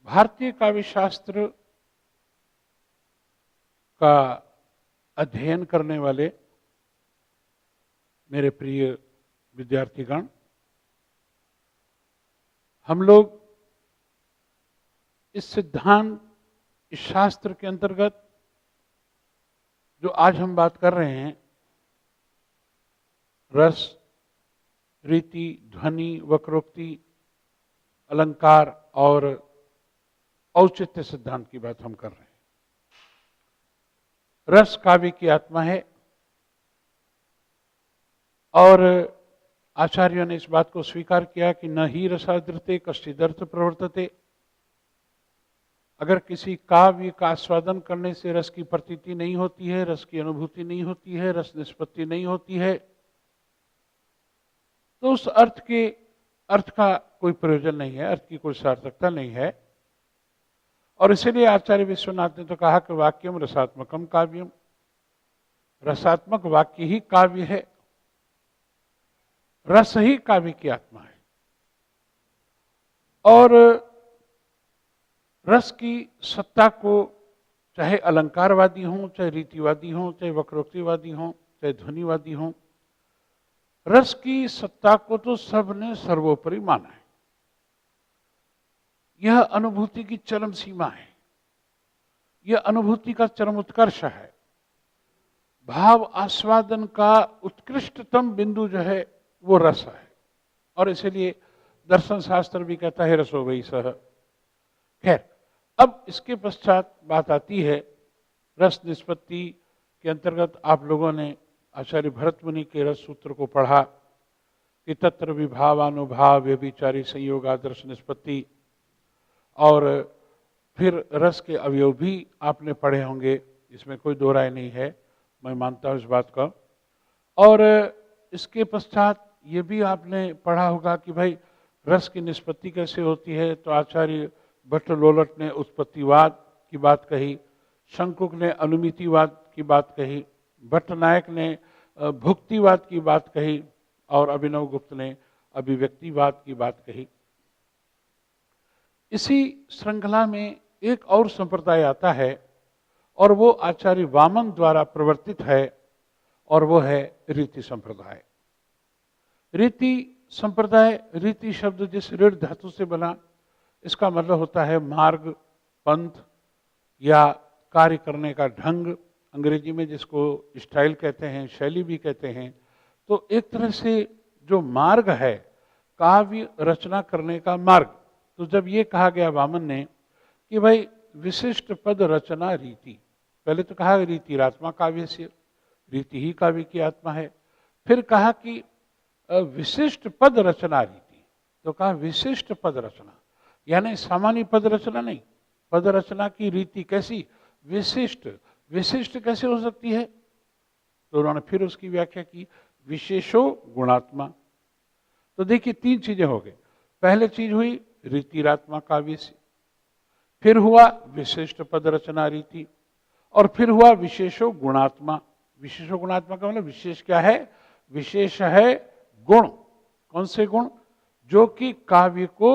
भारतीय काव्य शास्त्र का अध्ययन करने वाले मेरे प्रिय विद्यार्थीगण, हम लोग इस सिद्धांत, इस शास्त्र के अंतर्गत जो आज हम बात कर रहे हैं, रस, रीति, ध्वनि, वक्रोक्ति, अलंकार और औचित्य सिद्धांत की बात हम कर रहे हैं। रस काव्य की आत्मा है और आचार्यों ने इस बात को स्वीकार किया कि न ही रसादृते कश्चिदर्थ प्रवर्तते। अगर किसी काव्य का आस्वादन करने से रस की प्रतीति नहीं होती है, रस की अनुभूति नहीं होती है, रस निष्पत्ति नहीं होती है, तो उस अर्थ का कोई प्रयोजन नहीं है, अर्थ की कोई सार्थकता नहीं है। और इसलिए आचार्य विश्वनाथ ने तो कहा कि वाक्यम रसात्मकम काव्यम, रसात्मक वाक्य ही काव्य है, रस ही काव्य की आत्मा है। और रस की सत्ता को चाहे अलंकारवादी हों, चाहे रीतिवादी हों, चाहे वक्रोक्तिवादी हों, चाहे ध्वनिवादी हों, रस की सत्ता को तो सबने सर्वोपरि माना है। यह अनुभूति की चरम सीमा है, यह अनुभूति का चरम उत्कर्ष है। भाव आस्वादन का उत्कृष्टतम बिंदु जो है वो रस है। और इसलिए दर्शन शास्त्र भी कहता है रसो वही सह। खैर, अब इसके पश्चात बात आती है रस निष्पत्ति के अंतर्गत। आप लोगों ने आचार्य भरत मुनि के रस सूत्र को पढ़ा कि तत्र विभावानुभाव व्यभिचारी संयोग आदर्श निष्पत्ति, और फिर रस के अवयव भी आपने पढ़े होंगे, इसमें कोई दो राय नहीं है, मैं मानता हूँ इस बात का। और इसके पश्चात ये भी आपने पढ़ा होगा कि भाई रस की निष्पत्ति कैसे होती है। तो आचार्य भट्टलोलट ने उत्पत्तिवाद की बात कही, शंकुक ने अनुमितिवाद की बात कही, भट्टनायक ने भुक्तिवाद की बात कही और अभिनव गुप्त ने अभिव्यक्तिवाद की बात कही। इसी श्रृंखला में एक और संप्रदाय आता है और वो आचार्य वामन द्वारा प्रवर्तित है, और वो है रीति संप्रदाय। रीति संप्रदाय, रीति शब्द जिस ऋण धातु से बना, इसका मतलब होता है मार्ग, पंथ या कार्य करने का ढंग, अंग्रेजी में जिसको स्टाइल कहते हैं, शैली भी कहते हैं। तो एक तरह से जो मार्ग है, काव्य रचना करने का मार्ग। तो जब ये कहा गया वामन ने कि भाई विशिष्ट पद रचना रीति, पहले तो कहा रीतिरात्मा काव्य से, रीति ही काव्य की आत्मा है। फिर कहा कि विशिष्ट पद रचना रीति, तो कहा विशिष्ट पद रचना, यानी सामान्य पद रचना नहीं, पद रचना की रीति कैसी, विशिष्ट। विशिष्ट कैसे हो सकती है? तो उन्होंने फिर उसकी व्याख्या की, विशेषो गुणात्मा। तो देखिए तीन चीजें हो गई। पहले चीज हुई रीतिरात्मा काव्य से, फिर हुआ विशिष्ट पद रचना रीति, और फिर हुआ विशेषो गुणात्मा। विशेषो गुणात्मा का मतलब विशेष क्या है? विशेष है गुण। कौन से गुण? जो कि काव्य को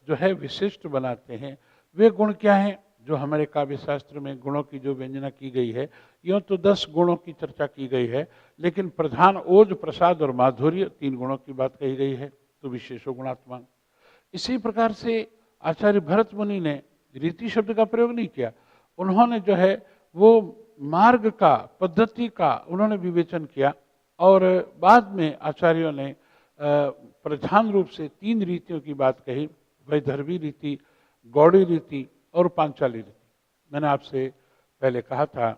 जो है विशिष्ट बनाते हैं। वे गुण क्या हैं? जो हमारे काव्य शास्त्र में गुणों की जो व्यंजना की गई है, यूं तो 10 गुणों की चर्चा की गई है, लेकिन प्रधान ओज, प्रसाद और माधुर्य, 3 गुणों की बात कही गई है। तो विशेषो गुणात्मा। इसी प्रकार से आचार्य भरत मुनि ने रीति शब्द का प्रयोग नहीं किया, उन्होंने जो है वो मार्ग का, पद्धति का उन्होंने विवेचन किया। और बाद में आचार्यों ने प्रधान रूप से 3 रीतियों की बात कही, वैदर्भी रीति, गौड़ी रीति और पांचाली रीति। मैंने आपसे पहले कहा था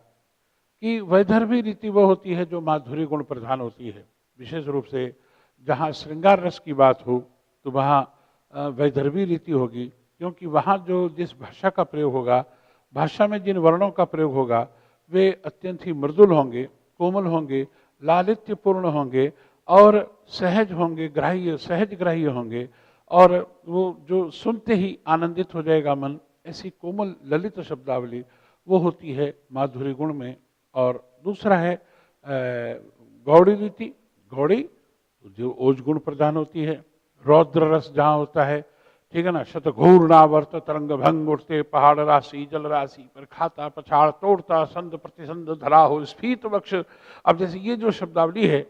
कि वैदर्भी रीति वो होती है जो माधुर्य गुण प्रधान होती है। विशेष रूप से जहाँ श्रृंगार रस की बात हो तो वहाँ वैदर्भी रीति होगी, क्योंकि वहाँ जो जिस भाषा का प्रयोग होगा, भाषा में जिन वर्णों का प्रयोग होगा, वे अत्यंत ही मृदुल होंगे, कोमल होंगे, लालित्यपूर्ण होंगे और सहज होंगे, ग्राह्य, सहज ग्राह्य होंगे, और वो जो सुनते ही आनंदित हो जाएगा मन, ऐसी कोमल ललित शब्दावली वो होती है माधुर्य गुण में। और दूसरा है गौड़ी रीति। गौड़ी जो ओज गुण प्रधान होती है, रौद्र रस जहाँ होता है, ठीक है ना। शतघूर नावर्त तरंग भंग उठते पहाड़ राशि जल राशि पर खाता पछाड़ तोड़ता संध प्रतिसंध धरा हो स्फीत वक्ष। अब जैसे ये जो शब्दावली है,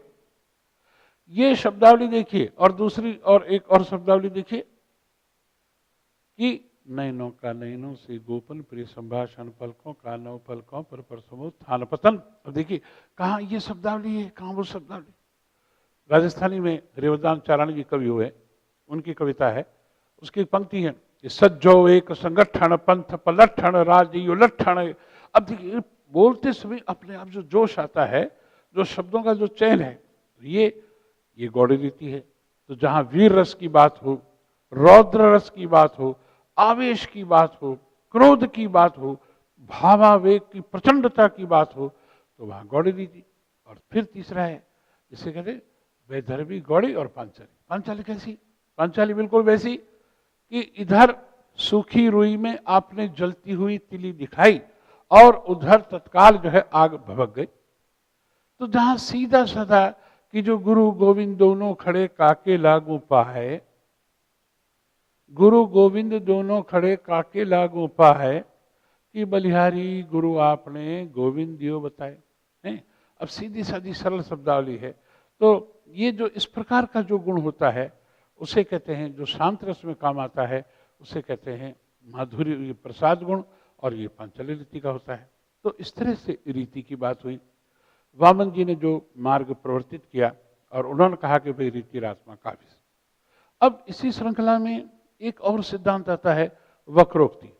ये शब्दावली देखिए, और दूसरी और एक और शब्दावली देखिए कि नयनों का नयनों से गोपन प्रिय संभाषण पलकों का नव पलकों पर परसमो थान पतन। अब देखिए कहाँ ये शब्दावली है, कहाँ वो शब्दावली। राजस्थानी में रेवदान चारण जी कवि हुए, उनकी कविता है, उसकी एक पंक्ति है कि सज्जो एक संगठन पंथ पलठन राजी उलठन। अब देखिए बोलते समय अपने आप जो जोश आता है, जो शब्दों का जो चयन है, ये गौड़ी रीति है। तो जहां वीर रस की बात हो, रौद्र रस की बात हो, आवेश की बात हो, क्रोध की बात हो, भावावेग की प्रचंडता की बात हो, तो वहां गौड़ी रीति। और फिर तीसरा है जिसे कहते वैदर्भी गौड़ी और पांचाली। पांचाली कैसी? पांचाली बिल्कुल वैसी कि इधर सूखी रुई में आपने जलती हुई तिली दिखाई और उधर तत्काल जो है आग भभक गई। तो जहां सीधा साधा कि जो गुरु गोविंद दोनों खड़े काके लागू पाए, गुरु गोविंद दोनों खड़े काके लागू पाए कि बलिहारी गुरु आपने गोविंद दियो बताए हैं। अब सीधी सादी सरल शब्दावली है। तो ये जो इस प्रकार का जो गुण होता है उसे कहते हैं, जो शांत रस में काम आता है उसे कहते हैं माधुर्य प्रसाद गुण, और ये पांचाली रीति का होता है। तो इस तरह से रीति की बात हुई। वामन जी ने जो मार्ग प्रवर्तित किया और उन्होंने कहा कि भाई रीति रात्मा काव्य। अब इसी श्रृंखला में एक और सिद्धांत आता है वक्रोक्ति।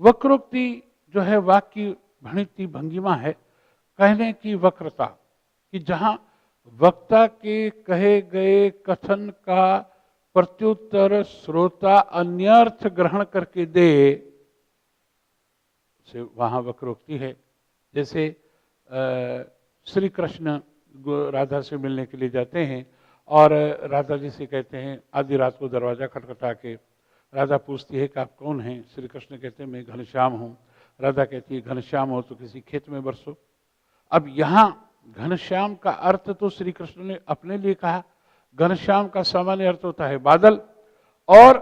वक्रोक्ति जो है वाक्य भणिति भंगिमा है, कहने की वक्रता, कि जहां वक्ता के कहे गए कथन का प्रत्युत्तर श्रोता अन्यर्थ ग्रहण करके दे, से वहां वक्रोक्ति है। जैसे श्री कृष्ण राधा से मिलने के लिए जाते हैं और राधा जी से कहते हैं, आधी रात को दरवाजा खटखटा के राधा पूछती है कि आप कौन हैं? श्री कृष्ण कहते हैं मैं घनश्याम हूँ। राधा कहती है घनश्याम हो तो किसी खेत में बरसो। अब यहाँ घनश्याम का अर्थ तो श्री कृष्ण ने अपने लिए कहा, घनश्याम का सामान्य अर्थ होता है बादल, और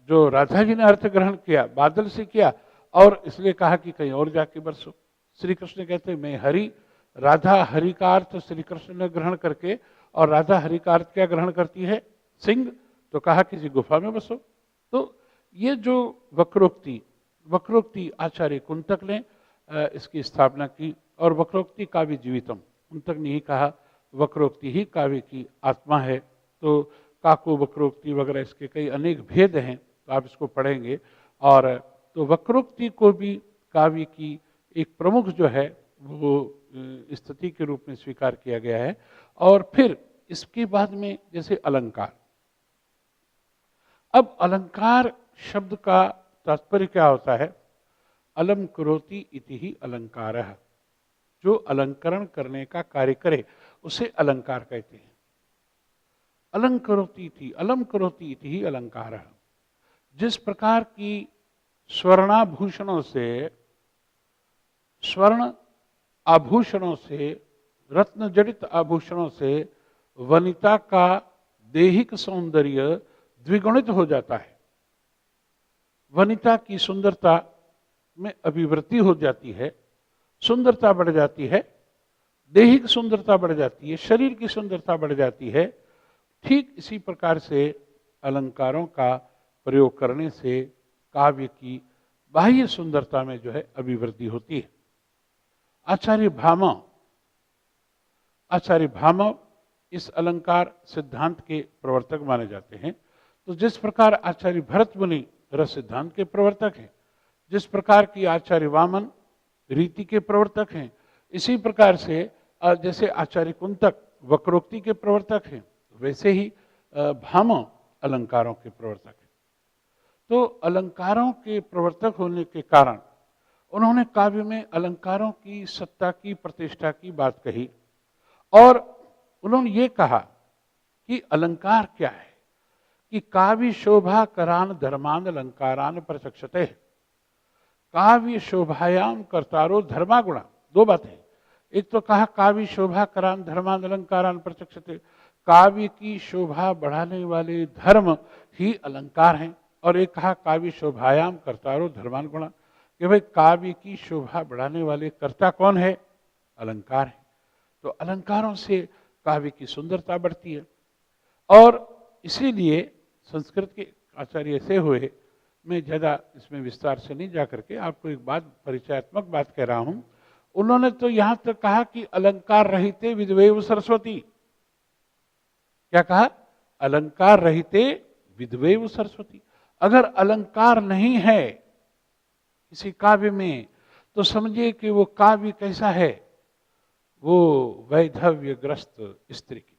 जो राधा जी ने अर्थ ग्रहण किया बादल से किया, और इसलिए कहा कि कहीं और जाके बरसो। श्री कृष्ण कहते हैं मैं हरि, राधा हरि का अर्थ श्री कृष्ण ने ग्रहण करके, और राधा हरि का अर्थ क्या ग्रहण करती है? सिंह, तो कहा किसी गुफा में बसो। तो ये जो वक्रोक्ति आचार्य कुंतक ने इसकी स्थापना की, और वक्रोक्ति काव्य जीवितम, कुंतक ने ही कहा वक्रोक्ति ही काव्य की आत्मा है। तो काको वक्रोक्ति वगैरह इसके कई अनेक भेद हैं, तो आप इसको पढ़ेंगे। और तो वक्रोक्ति को भी काव्य की एक प्रमुख जो है वो स्थिति के रूप में स्वीकार किया गया है। और फिर इसके बाद में जैसे अलंकार। अब अलंकार शब्द का तात्पर्य क्या होता है? अलम करोति इति ही अलंकारः, जो अलंकरण करने का कार्य करे उसे अलंकार कहते हैं। अलम करोति इति ही अलंकारः। जिस प्रकार की स्वर्णाभूषणों से, स्वर्ण आभूषणों से, रत्न जड़ित आभूषणों से वनिता का दैहिक सौंदर्य द्विगुणित हो जाता है, वनिता की सुंदरता में अभिवृद्धि हो जाती है, सुंदरता बढ़ जाती है, दैहिक सुंदरता बढ़ जाती है, शरीर की सुंदरता बढ़ जाती है। ठीक इसी प्रकार से अलंकारों का प्रयोग करने से काव्य की बाह्य सुंदरता में जो है अभिवृद्धि होती है। आचार्य भामह इस अलंकार सिद्धांत के प्रवर्तक माने जाते हैं। तो जिस प्रकार आचार्य भरत मुनि रस सिद्धांत के प्रवर्तक हैं, जिस प्रकार की आचार्य वामन रीति के प्रवर्तक हैं, इसी प्रकार से जैसे आचार्य कुंतक वक्रोक्ति के प्रवर्तक हैं, वैसे ही भामह अलंकारों के प्रवर्तक हैं। तो अलंकारों के प्रवर्तक होने के कारण उन्होंने काव्य में अलंकारों की सत्ता की प्रतिष्ठा की बात कही, और उन्होंने ये कहा कि अलंकार क्या है, कि काव्य शोभा करान धर्मान अलंकारान प्रचक्षते। काव्य शोभायाम कर्तारो धर्मागुणा। दो बातें, एक तो कहा काव्य शोभा करान धर्मान अलंकारान प्रचक्षते, काव्य की शोभा बढ़ाने वाले धर्म ही अलंकार हैं। और एक कहा काव्य शोभायाम कर्तारो धर्मान गुणा, कि भाई काव्य की शोभा बढ़ाने वाले कर्ता कौन है? अलंकार है। तो अलंकारों से काव्य की सुंदरता बढ़ती है। और इसीलिए संस्कृत के आचार्य ऐसे हुए, मैं ज़्यादा इसमें विस्तार से नहीं जा करके आपको एक बात, परिचयात्मक बात कह रहा हूं। उन्होंने तो यहां तक कहा कि अलंकार रहिते विद्वेव सरस्वती। क्या कहा? अलंकार रहिते विद्वेव सरस्वती। अगर अलंकार नहीं है किसी काव्य में तो समझिए कि वो काव्य कैसा है? वो वैधव्यग्रस्त स्त्री की,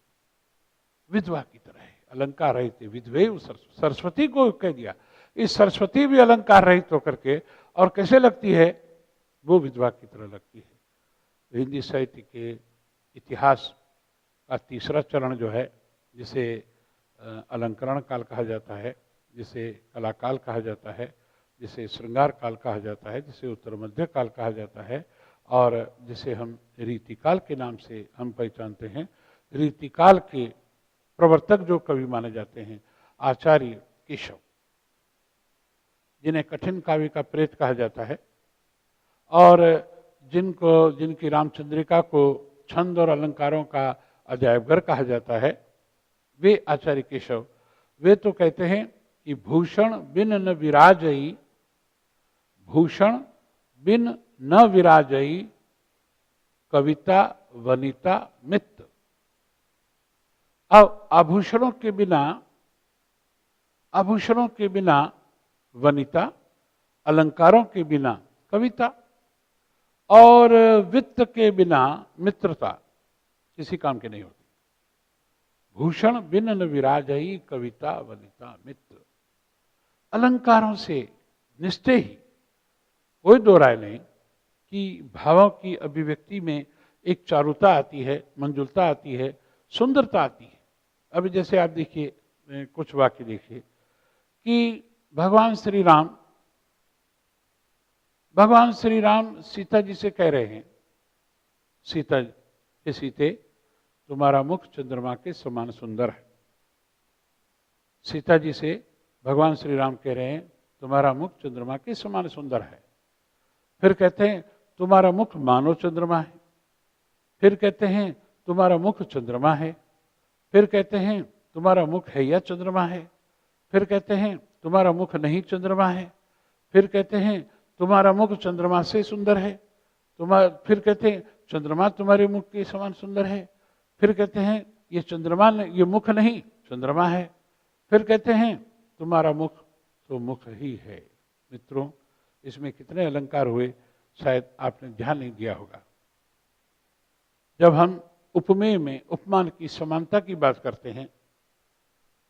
विधवा की तरह है। अलंकार रहित विधवेव सरस्वती को कह दिया। इस सरस्वती भी अलंकार रहित होकर के और कैसे लगती है? वो विधवा की तरह लगती है। तो हिंदी साहित्य के इतिहास का तीसरा चरण जो है, जिसे अलंकरण काल कहा जाता है, जिसे कलाकाल कहा जाता है, जिसे श्रृंगार काल कहा जाता है, जिसे उत्तर मध्य काल कहा जाता है, और जिसे हम रीतिकाल के नाम से हम पहचानते हैं। रीतिकाल के प्रवर्तक जो कवि माने जाते हैं आचार्य केशव, जिन्हें कठिन काव्य का प्रेत कहा जाता है, और जिनकी रामचंद्रिका को छंद और अलंकारों का अजायबघर कहा जाता है, वे आचार्य केशव। वे तो कहते हैं कि भूषण बिन न विराजई, भूषण बिन न विराजई कविता वनिता मित्र। अब आभूषणों के बिना वनिता, अलंकारों के बिना कविता, और वित्त के बिना मित्रता किसी काम की नहीं होती। भूषण बिन न विराजई कविता वनिता मित्र। अलंकारों से निश्चय ही कोई दो राय नहीं कि भावों की अभिव्यक्ति में एक चारुता आती है, मंजुलता आती है, सुंदरता आती है। अभी जैसे आप देखिए, कुछ वाक्य देखिए कि भगवान श्री राम सीता जी से कह रहे हैं, सीता के सीते तुम्हारा मुख चंद्रमा के समान सुंदर है। सीता जी से भगवान श्री राम कह रहे हैं तुम्हारा मुख चंद्रमा के समान सुंदर है। फिर कहते हैं तुम्हारा मुख मानो चंद्रमा है। फिर कहते हैं तुम्हारा मुख चंद्रमा है। फिर कहते हैं तुम्हारा मुख है या चंद्रमा है। फिर कहते हैं तुम्हारा मुख नहीं चंद्रमा है। फिर कहते हैं तुम्हारा मुख चंद्रमा से सुंदर है। फिर कहते हैं चंद्रमा तुम्हारे मुख के समान सुंदर है। फिर कहते हैं ये चंद्रमा, ये मुख नहीं चंद्रमा है। फिर कहते हैं तुम्हारा मुख तो मुख ही है। मित्रों, इसमें कितने अलंकार हुए शायद आपने ध्यान नहीं दिया होगा। जब हम उपमेय में उपमान की समानता की बात करते हैं,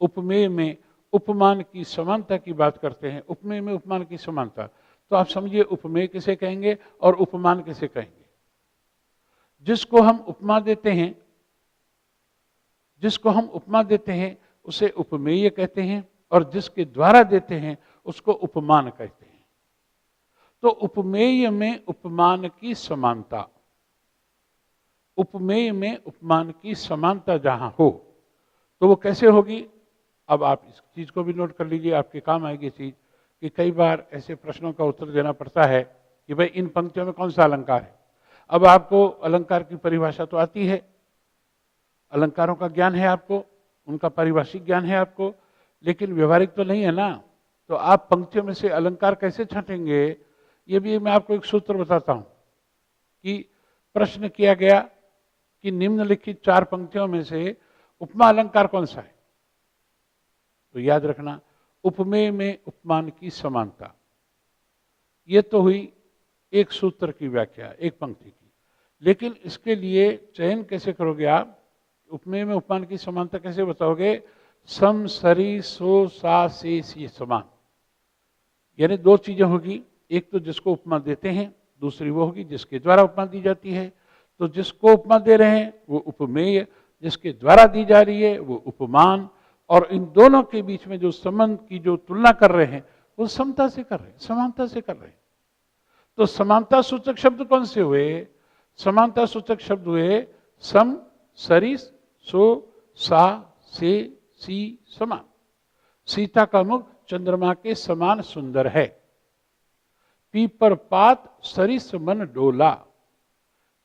उपमेय में उपमान की समानता की बात करते हैं, उपमेय में उपमान की समानता, तो आप समझिए उपमेय किसे कहेंगे और उपमान किसे कहेंगे। जिसको हम उपमा देते हैं उसे उपमेय कहते हैं, और जिसके द्वारा देते हैं उसको उपमान कहते हैं। तो उपमेय में उपमान की समानता, उपमेय में उपमान की समानता जहां हो तो वो कैसे होगी? अब आप इस चीज को भी नोट कर लीजिए, आपके काम आएगी चीज कि कई बार ऐसे प्रश्नों का उत्तर देना पड़ता है कि भाई इन पंक्तियों में कौन सा अलंकार है। अब आपको अलंकार की परिभाषा तो आती है, अलंकारों का ज्ञान है आपको, उनका पारिभाषिक ज्ञान है आपको, लेकिन व्यवहारिक तो नहीं है ना। तो आप पंक्तियों में से अलंकार कैसे छांटेंगे? ये भी मैं आपको एक सूत्र बताता हूं कि प्रश्न किया गया कि निम्नलिखित 4 पंक्तियों में से उपमा अलंकार कौन सा है, तो याद रखना उपमेय में उपमान की समानता। ये तो हुई एक सूत्र की व्याख्या, एक पंक्ति की। लेकिन इसके लिए चयन कैसे करोगे आप? उपमेय में उपमान की समानता कैसे बताओगे? सम सरी सो सा से सी समान, यानी 2 चीजें होगी। एक तो जिसको उपमा देते हैं, दूसरी वो होगी जिसके द्वारा उपमा दी जाती है। तो जिसको उपमा दे रहे हैं वो उपमेय, जिसके द्वारा दी जा रही है वो उपमान, और इन दोनों के बीच में जो संबंध की जो तुलना कर रहे हैं वो समता से कर रहे हैं, समानता से कर रहे हैं। तो समानता सूचक शब्द कौन से हुए? समानता सूचक शब्द हुए सम सरी सो सा से सी समान। सीता का मुख चंद्रमा के समान सुंदर है। पीपर पात सरिस मन डोला,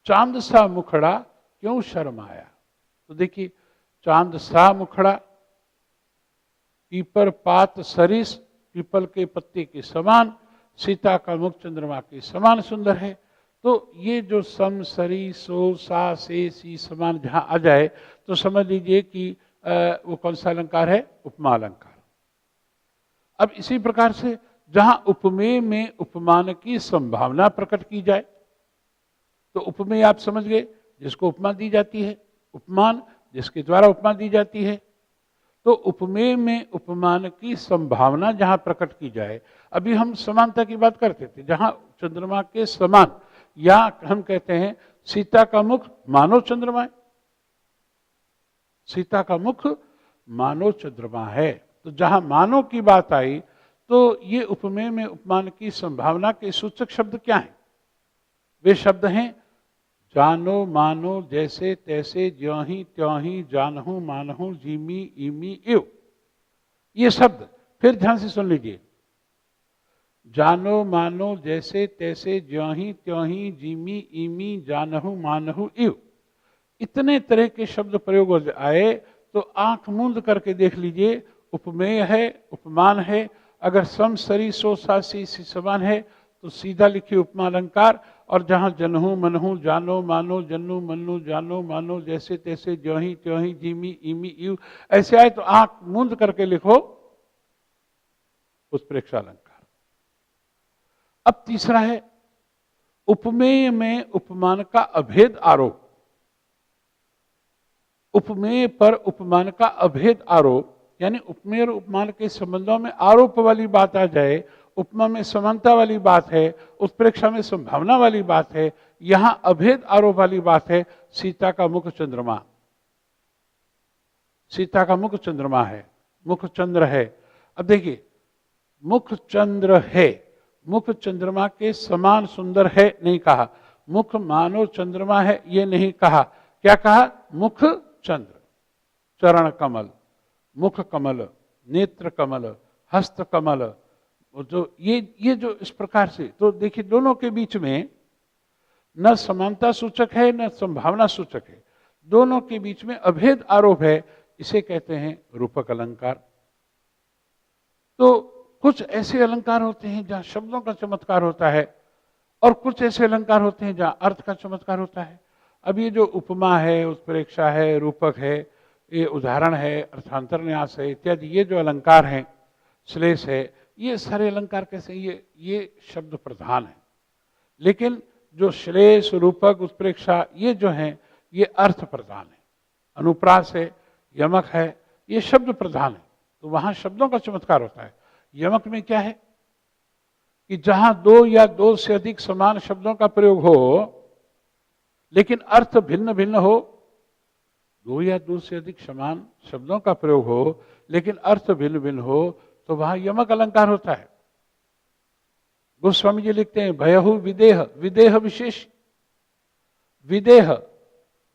चांद सा मुखड़ा क्यों शर्माया। तो देखिए, चांद सा मुखड़ा, पीपर पात सरिस, पीपल के पत्ते के समान, सीता का मुख चंद्रमा के समान सुंदर है। तो ये जो सम सरी सो सा से सी समान जहां आ जाए तो समझ लीजिए कि वो कौन सा अलंकार है, उपमा अलंकार। अब इसी प्रकार से जहां उपमेय में उपमान की संभावना प्रकट की जाए, तो उपमेय आप समझ गए, जिसको उपमा दी जाती है, उपमान जिसके द्वारा उपमा दी जाती है। तो उपमेय में उपमान की संभावना जहां प्रकट की जाए, अभी हम समानता की बात करते थे, जहां चंद्रमा के समान, या हम कहते हैं सीता का मुख मानो चंद्रमा है, सीता का मुख मानो चंद्रमा है। तो जहां मानो की बात आई तो ये उपमेय में उपमान की संभावना के सूचक शब्द क्या हैं? वे शब्द हैं जानो मानो जैसे तैसे ज्यों ही त्यों ही जानहूं मानहूं जीमी ईमी इव। ये शब्द फिर ध्यान से सुन लीजिए, जानो मानो जैसे तैसे ज्यों ही त्यों ही जीमी ईमी जानहूं मानहूं इव। इतने तरह के शब्द प्रयोग आए तो आंख मूंद करके देख लीजिए, उपमेय है, उपमान है। अगर सम सरी सो सा सी समान है तो सीधा लिखिए उपमा अलंकार, और जहां जनहू मनहू जानो मानो जन्नू मन्नू जानो मानो जैसे तैसे ज्यों ही त्यों ही जीमी ईमी इव ऐसे आए तो आंख मूंद करके लिखो उत्प्रेक्षा अलंकार। अब तीसरा है उपमेय में उपमान का अभेद आरोप। उपमेय पर उपमान का अभेद आरोप, यानी उपमेय और उपमान के संबंधों में आरोप वाली बात आ जाए, उपमा में समानता वाली बात है, उत्प्रेक्षा में संभावना वाली बात है, यहां अभेद आरोप वाली बात है। सीता का मुख चंद्रमा, सीता का मुख चंद्रमा है, मुख चंद्र है। अब देखिए, मुख चंद्र है, मुख चंद्रमा के समान सुंदर है नहीं कहा, मुख मानो चंद्रमा है ये नहीं कहा, क्या कहा? मुख चंद्र, चरण कमल, मुख कमल, नेत्र कमल, हस्त कमल, जो ये जो इस प्रकार से, तो देखिए दोनों के बीच में न समानता सूचक है न संभावना सूचक है, दोनों के बीच में अभेद आरोप है, इसे कहते हैं रूपक अलंकार। तो कुछ ऐसे अलंकार होते हैं जहां शब्दों का चमत्कार होता है और कुछ ऐसे अलंकार होते हैं जहां अर्थ का चमत्कार होता है। अब ये जो उपमा है, उत्प्रेक्षा है, रूपक है, ये उदाहरण है, अर्थांतर न्यास है इत्यादि, ये जो अलंकार हैं, श्लेष है, ये सारे अलंकार कैसे, ये शब्द प्रधान है। लेकिन जो श्लेष, रूपक, उत्प्रेक्षा ये जो हैं ये अर्थ प्रधान है। अनुप्रास है, यमक है, ये शब्द प्रधान है। तो वहां शब्दों का चमत्कार होता है। यमक में क्या है कि जहां दो या दो से अधिक समान शब्दों का प्रयोग हो लेकिन अर्थ भिन्न भिन्न हो, दो या दो से अधिक समान शब्दों का प्रयोग हो लेकिन अर्थ भिन्न भिन्न हो, तो वहां यमक अलंकार होता है। गोस्वामी जी लिखते हैं भयहु विदेह, विदेह विशेषी, विदेह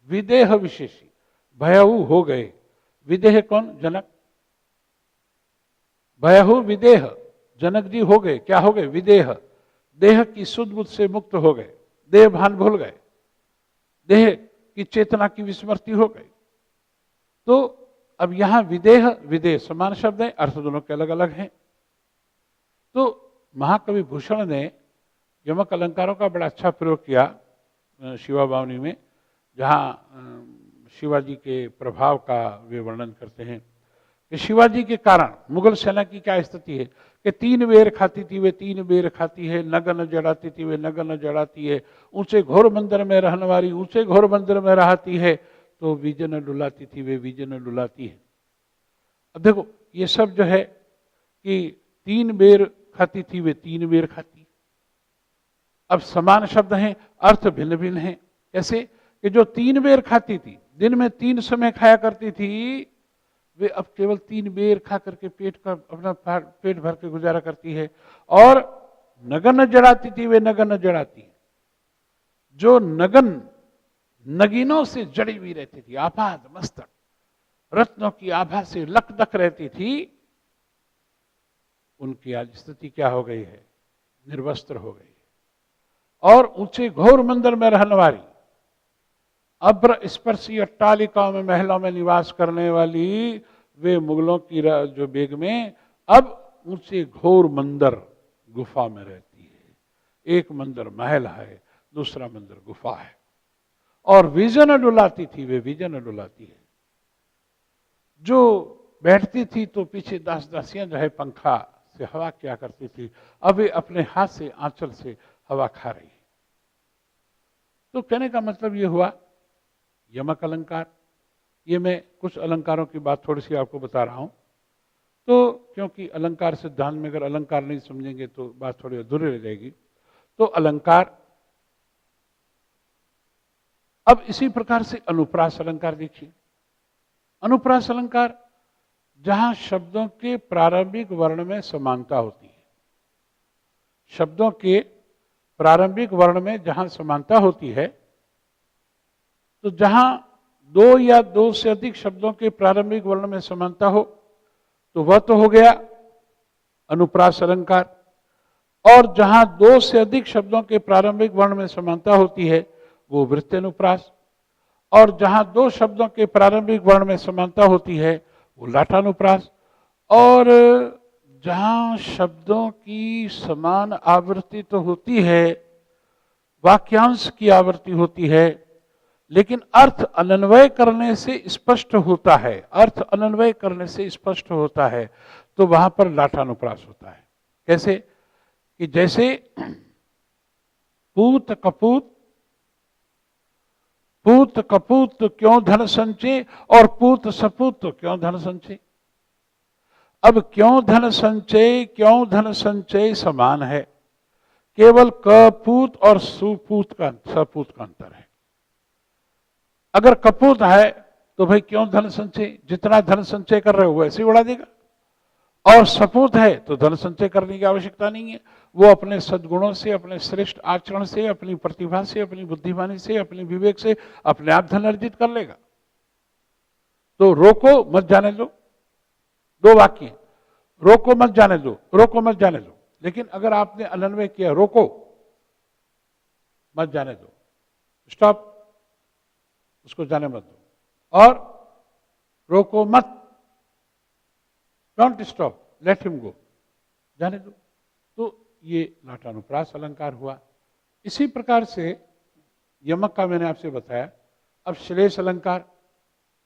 विदेह विशेषी, भयहु हो गए, विदेह कौन? जनक। भयहु विदेह, जनक जी हो गए, क्या हो गए? विदेह, देह की सुध बुद्ध से मुक्त हो गए, देह भान भूल गए, देह की चेतना की विस्मृति हो गई। तो अब यहां विदेह विदेह समान शब्द है, अर्थ दोनों के अलग अलग हैं। तो महाकवि भूषण ने यमक अलंकारों का बड़ा अच्छा प्रयोग किया शिवा बावनी में, जहां शिवाजी के प्रभाव का वे वर्णन करते हैं कि शिवाजी के कारण मुगल सेना की क्या स्थिति है कि 3 बेर खाती थी वे 3 बेर खाती है, नगन जड़ाती थी वे नगन जड़ाती है, ऊंचे घोर मंदिर में रहने वाली ऊंचे घोर मंदिर में रहती है, तो विजन डुलाती थी वे विजन डुलाती है। अब देखो ये सब जो है कि 3 बेर खाती थी वे 3 बेर खाती। अब समान शब्द हैं, अर्थ भिन्न भिन्न हैं। कैसे कि जो 3 बेर खाती थी, दिन में 3 समय खाया करती थी, वे अब केवल 3 बेर खा करके पेट का अपना पेट भर के गुजारा करती है। और नगन जड़ाती थी वे नगन जड़ाती है, जो नगन नगीनों से जड़ी हुई रहती थी, आपाद मस्तक, रत्नों की आभा से लकदक रहती थी, उनकी आज स्थिति क्या हो गई है? निर्वस्त्र हो गई है। और ऊंचे घोर मंदिर में रहने वाली, अभ्र स्पर्शी अट्टालिकाओं में, महलों में निवास करने वाली वे मुगलों की जो बेगमें अब ऊंचे घोर मंदिर गुफा में रहती है। एक मंदिर महल है, दूसरा मंदिर गुफा है। और विजन डुलाती थी, वे विजन डुलाती है। जो बैठती थी तो पीछे दास दासियां जो है पंखा से हवा क्या करती थी, अब वे अपने हाथ से आंचल से हवा खा रही है। तो कहने का मतलब ये हुआ, यमक अलंकार, ये मैं कुछ अलंकारों की बात थोड़ी सी आपको बता रहा हूं, तो क्योंकि अलंकार सिद्धांत में अगर अलंकार नहीं समझेंगे तो बात थोड़ी अधूरी रह जाएगी। तो अलंकार, अब इसी प्रकार से अनुप्रास अलंकार देखिए। अनुप्रास अलंकार, जहां शब्दों के प्रारंभिक वर्ण में समानता होती है, शब्दों के प्रारंभिक वर्ण में जहां समानता होती है, तो जहां दो या दो से अधिक शब्दों के प्रारंभिक वर्ण में समानता हो तो वह तो हो गया अनुप्रास अलंकार। और जहां दो से अधिक शब्दों के प्रारंभिक वर्ण में समानता होती है वो वृत्त्यनुप्रास। और जहां दो शब्दों के प्रारंभिक वर्ण में समानता होती है वो लाटानुप्रास। और जहां शब्दों की समान आवृत्ति तो होती है, वाक्यांश की आवृत्ति होती है, लेकिन अर्थ अनन्वय करने से स्पष्ट होता है, अर्थ अनन्वय करने से स्पष्ट होता है, तो वहां पर लाटानुप्रास होता है। कैसे? कि जैसे पूत कपूत, पूत कपूत क्यों धन संचय, और पूत सपूत क्यों धन संचय। अब क्यों धन संचय समान है, केवल कपूत और सुपूत का, सपूत का अंतर है। अगर कपूत है तो भाई क्यों धन संचय, जितना धन संचय कर रहे हो वैसे ही उड़ा देगा। और सपूत है तो धन संचय करने की आवश्यकता नहीं है, वो अपने सद्गुणों से, अपने श्रेष्ठ आचरण से, अपनी प्रतिभा से, अपनी बुद्धिमानी से, अपने विवेक से अपने आप धन अर्जित कर लेगा। तो रोको मत जाने दो, दो वाक्य, रोको मत जाने दो, रोको मत जाने दो। लेकिन अगर आपने अनन्वय किया, रोको मत जाने दो, स्टॉप, उसको जाने मत दो, और रोको मत, don't stop, let him go, जाने दो। तो ये लाटानुप्रास अलंकार हुआ। इसी प्रकार से यमक का मैंने आपसे बताया। अब श्लेष अलंकार,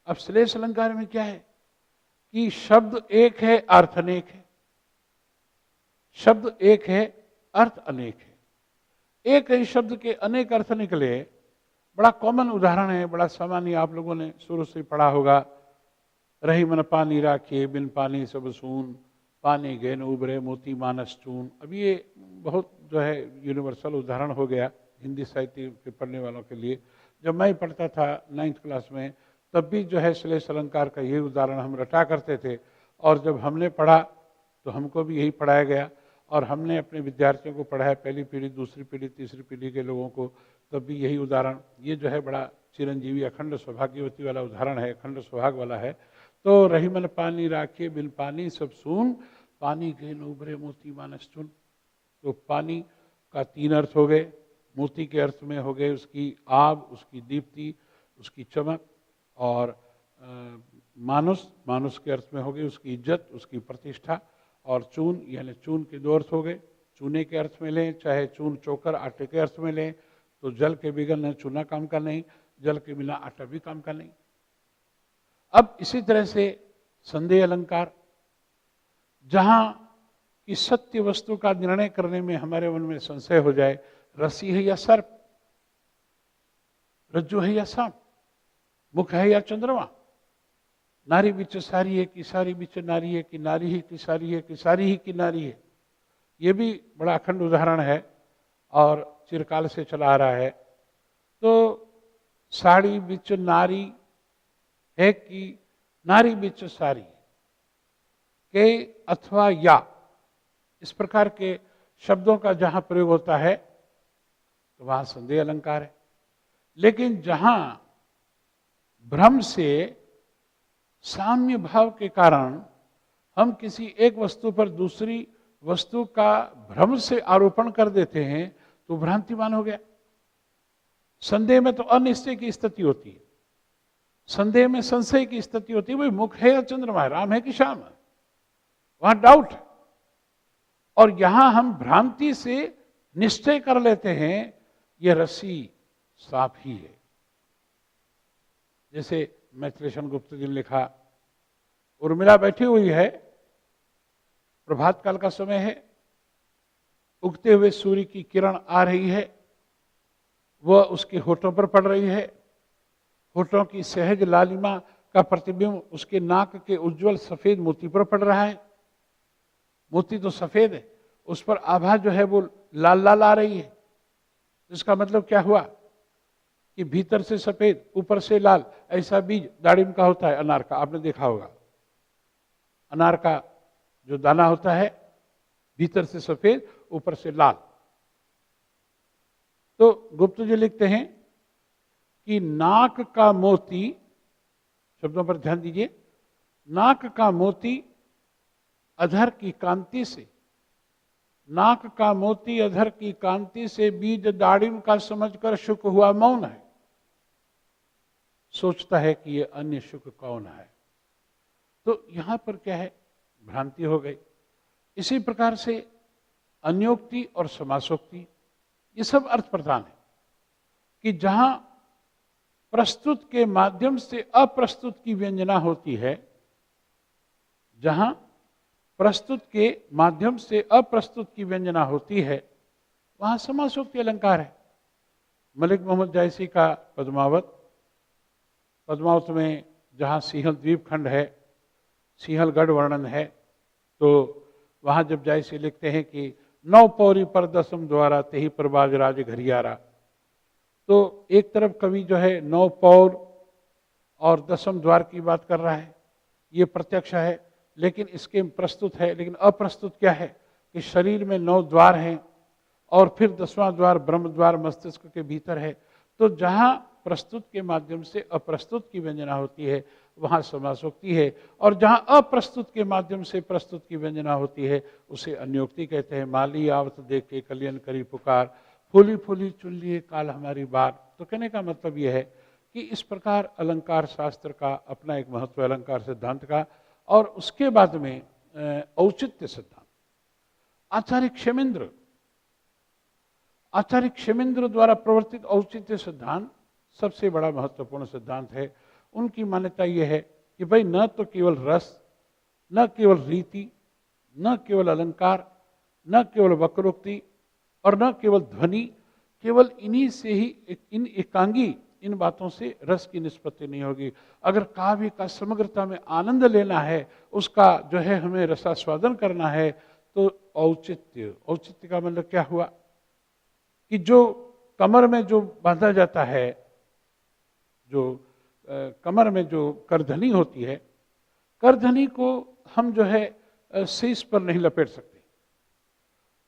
अब श्लेष अलंकार में क्या है कि शब्द एक है, अर्थ अनेक है। शब्द एक है, अर्थ अनेक है। एक ही शब्द के अनेक अर्थ निकले। बड़ा कॉमन उदाहरण है, बड़ा सामान्य, आप लोगों ने शुरू से पढ़ा होगा, रही मन पानी राखे बिन पानी सब सून, पानी गए न उबरे मोती मानस चून। अब ये बहुत जो है यूनिवर्सल उदाहरण हो गया हिंदी साहित्य के पढ़ने वालों के लिए। जब मैं पढ़ता था 9th क्लास में, तब भी जो है श्लेष अलंकार का यही उदाहरण हम रटा करते थे। और जब हमने पढ़ा तो हमको भी यही पढ़ाया गया, और हमने अपने विद्यार्थियों को पढ़ाया, पहली पीढ़ी, दूसरी पीढ़ी, तीसरी पीढ़ी के लोगों को, तब भी यही उदाहरण। ये जो है बड़ा चिरंजीवी अखंड सौभाग्यवती वाला उदाहरण है, अखंड सौभाग्य वाला है। तो रही मन पानी राखे बिन पानी सब सून, पानी गए न उबरे मोती मानस चून। तो पानी का 3 अर्थ हो गए, मोती के अर्थ में हो गए उसकी आब, उसकी दीप्ति, उसकी चमक, और मानुस, मानुस के अर्थ में हो गई उसकी इज्जत, उसकी प्रतिष्ठा। और चून, यानी चून के 2 अर्थ हो गए। चूने के अर्थ में लें, चाहे चून चोकर आटे के अर्थ में लें, तो जल के बिगड़ चूना काम का नहीं, जल के बिना आटा भी काम का नहीं। अब इसी तरह से संदेह अलंकार, जहां कि सत्य वस्तु का निर्णय करने में हमारे मन में संशय हो जाए, रस्सी है या सर्प, रज्जु है या सांप, मुख है या चंद्रमा, नारी बिच सारी है कि सारी बिच नारी है, कि नारी ही की सारी है, कि सारी ही की नारी है। ये भी बड़ा अखंड उदाहरण है और चिरकाल से चला आ रहा है। तो साड़ी बिच नारी है कि नारी बिच सारी के, अथवा या, इस प्रकार के शब्दों का जहां प्रयोग होता है तो वहां संदेह अलंकार है। लेकिन जहां भ्रम से साम्य भाव के कारण हम किसी एक वस्तु पर दूसरी वस्तु का भ्रम से आरोपण कर देते हैं तो भ्रांतिमान हो गया। संदेह में तो अनिश्चय की स्थिति होती है, संदेह में संशय की स्थिति होती है। वही मुख है या चंद्रमा है, राम है कि श्याम है, वहां डाउट है। और यहां हम भ्रांति से निश्चय कर लेते हैं यह रस्सी सांप ही है। जैसे मैथिलेशन गुप्त जी ने लिखा, उर्मिला बैठी हुई है, प्रभात काल का समय है, उगते हुए सूर्य की किरण आ रही है, वह उसके होठों पर पड़ रही है, होठों की सहज लालिमा का प्रतिबिंब उसके नाक के उज्जवल सफेद मोती पर पड़ रहा है। मोती तो सफेद है, उस पर आभा जो है वो लाल लाल आ रही है। इसका मतलब क्या हुआ कि भीतर से सफेद ऊपर से लाल, ऐसा बीज दाड़िम का होता है, अनार का, आपने देखा होगा। अनार का जो दाना होता है भीतर से सफेद ऊपर से लाल। तो गुप्त जी लिखते हैं कि नाक का मोती, शब्दों पर ध्यान दीजिए, नाक का मोती अधर की कांति से, नाक का मोती अधर की कांति से बीज दाड़िम का समझकर शुक हुआ मौन है, सोचता है कि ये अन्य शुक कौन है। तो यहां पर क्या है, भ्रांति हो गई। इसी प्रकार से अन्योक्ति और समासोक्ति, ये सब अर्थ प्रधान है कि जहां प्रस्तुत के माध्यम से अप्रस्तुत की व्यंजना होती है, जहां प्रस्तुत के माध्यम से अप्रस्तुत की व्यंजना होती है, वहां समासोक्ति अलंकार है। मलिक मोहम्मद जायसी का पद्मावत, पद्मावत में जहां सिंहल द्वीप खंड है, सिंहलगढ़ वर्णन है, तो वहां जब जायसी लिखते हैं कि नौ पौरी पर दसम द्वारा तेही प्रबाज राज घरियारा, तो एक तरफ कवि जो है नौ पौर और दसम द्वार की बात कर रहा है, ये प्रत्यक्ष है, लेकिन इसके प्रस्तुत है, लेकिन अप्रस्तुत क्या है कि शरीर में 9 द्वार हैं और फिर 10वां द्वार ब्रह्म द्वार मस्तिष्क के भीतर है। तो जहां प्रस्तुत के माध्यम से अप्रस्तुत की व्यंजना होती है वहां समासोक्ति है, और जहां अप्रस्तुत के माध्यम से प्रस्तुत की व्यंजना होती है उसे अन्योक्ति कहते हैं। माली आवत देख के कलियन करी पुकार, फूली फूली चुन लिए काल हमारी बार। तो कहने का मतलब यह है कि इस प्रकार अलंकार शास्त्र का अपना एक महत्व, अलंकार सिद्धांत का। और उसके बाद में औचित्य सिद्धांत, आचार्य क्षेमेंद्र द्वारा प्रवर्तित औचित्य सिद्धांत सबसे बड़ा महत्वपूर्ण सिद्धांत है। उनकी मान्यता यह है कि भाई न तो केवल रस, न केवल रीति, न केवल अलंकार, न केवल वक्रोक्ति और न केवल ध्वनि, केवल इन्हीं से ही, इन एकांगी इन बातों से रस की निष्पत्ति नहीं होगी। अगर काव्य का समग्रता में आनंद लेना है, उसका जो है हमें रसास्वादन करना है, तो औचित्य का मतलब क्या हुआ कि जो कमर में जो बांधा जाता है, जो कमर में जो करधनी होती है, करधनी को हम जो है शीश पर नहीं लपेट सकते।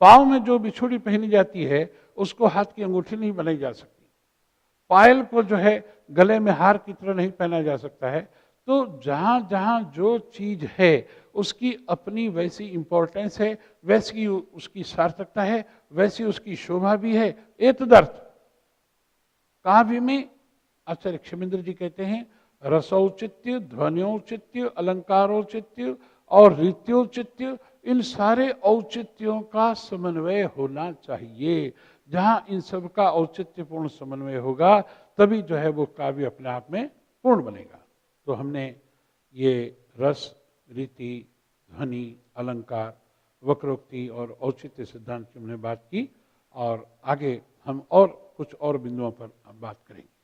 पाँव में जो बिछुड़ी पहनी जाती है उसको हाथ की अंगूठी नहीं बनाई जा सकती। पायल को जो है गले में हार की तरह नहीं पहना जा सकता है। तो जहां जहां जो चीज है उसकी अपनी वैसी इंपॉर्टेंस है, वैसी उसकी सार्थकता है, वैसी उसकी शोभा भी है। एतदर्थ काव्य में आचार्य क्षेमेंद्र जी कहते हैं रसौचित्य, ध्वनिऔचित्य, अलंकारोचित्य और रीत्योचित्य, इन सारे औचित्यों का समन्वय होना चाहिए। जहां इन सब का औचित्यपूर्ण समन्वय होगा तभी जो है वो काव्य अपने आप में पूर्ण बनेगा। तो हमने ये रस, रीति, ध्वनि, अलंकार, वक्रोक्ति और औचित्य सिद्धांत की हमने बात की, और आगे हम और कुछ और बिंदुओं पर बात करेंगे।